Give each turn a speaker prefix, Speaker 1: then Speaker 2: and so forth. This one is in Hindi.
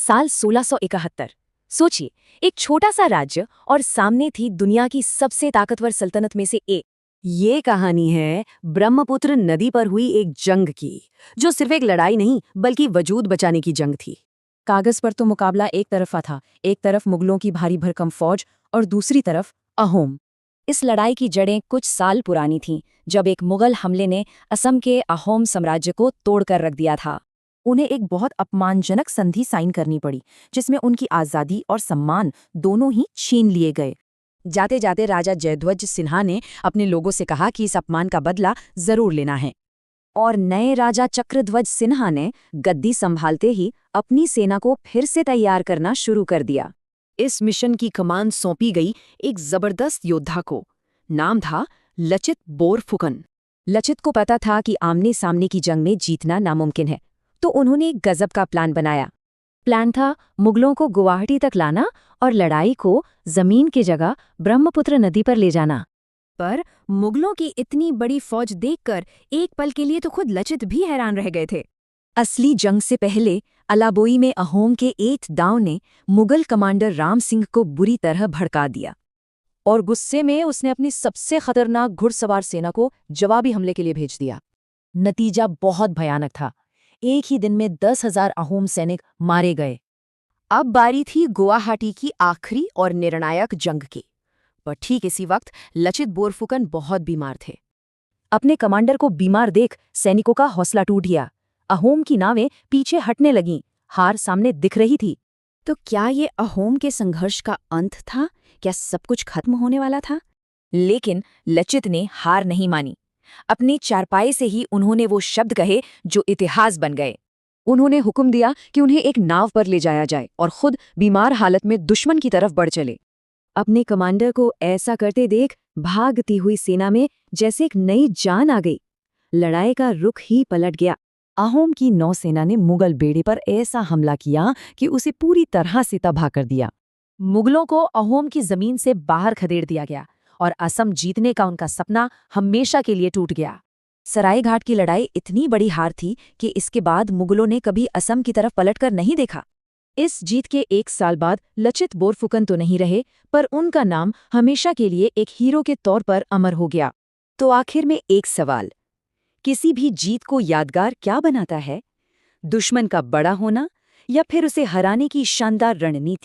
Speaker 1: साल 1671। सोचिए, एक छोटा सा राज्य और सामने थी दुनिया की सबसे ताकतवर सल्तनत में से एक।
Speaker 2: ये कहानी है ब्रह्मपुत्र नदी पर हुई एक जंग की, जो सिर्फ एक लड़ाई नहीं बल्कि वजूद बचाने की जंग थी।
Speaker 1: कागज पर तो मुकाबला एक तरफा था, एक तरफ मुगलों की भारी भरकम फौज और दूसरी तरफ अहोम। इस लड़ाई की जड़ें कुछ साल पुरानी थीं, जब एक मुगल हमले ने असम के अहोम साम्राज्य को तोड़कर रख दिया था। उन्हें एक बहुत अपमानजनक संधि साइन करनी पड़ी, जिसमें उनकी आज़ादी और सम्मान दोनों ही छीन लिए गए। जाते जाते राजा जयध्वज सिन्हा ने अपने लोगों से कहा कि इस अपमान का बदला जरूर लेना है, और नए राजा चक्रध्वज सिन्हा ने गद्दी संभालते ही अपनी सेना को फिर से तैयार करना शुरू कर दिया।
Speaker 2: इस मिशन की कमान सौंपी गई एक जबरदस्त योद्धा को। नाम था लचित बोरफुकन।
Speaker 1: लचित को पता था कि आमने सामने की जंग में जीतना नामुमकिन है, तो उन्होंने एक गजब का प्लान बनाया। प्लान था मुगलों को गुवाहाटी तक लाना और लड़ाई को जमीन की जगह ब्रह्मपुत्र नदी पर ले जाना। पर मुगलों की इतनी बड़ी फौज देखकर एक पल के लिए तो खुद लचित भी हैरान रह गए थे। असली जंग से पहले अलाबोई में अहोम के एक दाव ने मुगल कमांडर राम सिंह को बुरी तरह भड़का दिया, और गुस्से में उसने अपनी सबसे खतरनाक घुड़सवार सेना को जवाबी हमले के लिए भेज दिया। नतीजा बहुत भयानक था। एक ही दिन में 10,000 अहोम सैनिक मारे गए।
Speaker 2: अब बारी थी गुवाहाटी की आखिरी और निर्णायक जंग की। पर ठीक इसी वक्त लचित बोरफुकन बहुत बीमार थे।
Speaker 1: अपने कमांडर को बीमार देख सैनिकों का हौसला टूट गया। अहोम की नावें पीछे हटने लगीं, हार सामने दिख रही थी। तो क्या ये अहोम के संघर्ष का अंत था? क्या सब कुछ खत्म होने वाला था? लेकिन लचित ने हार नहीं मानी। अपनी चारपाई से ही उन्होंने वो शब्द कहे जो इतिहास बन गए। उन्होंने हुक्म दिया कि उन्हें एक नाव पर ले जाया जाए और खुद बीमार हालत में दुश्मन की तरफ बढ़ चले। अपने कमांडर को ऐसा करते देख भागती हुई सेना में जैसे एक नई जान आ गई। लड़ाई का रुख ही पलट गया। अहोम की नौसेना ने मुगल बेड़े पर ऐसा हमला किया कि उसे पूरी तरह से तबाह कर दिया। मुगलों को अहोम की जमीन से बाहर खदेड़ दिया गया और असम जीतने का उनका सपना हमेशा के लिए टूट गया। सरायघाट की लड़ाई इतनी बड़ी हार थी कि इसके बाद मुगलों ने कभी असम की तरफ पलटकर नहीं देखा। इस जीत के एक साल बाद लचित बोरफुकन तो नहीं रहे, पर उनका नाम हमेशा के लिए एक हीरो के तौर पर अमर हो गया। तो आखिर में एक सवाल, किसी भी जीत को यादगार क्या बनाता है? दुश्मन का बड़ा होना या फिर उसे हराने की शानदार रणनीति?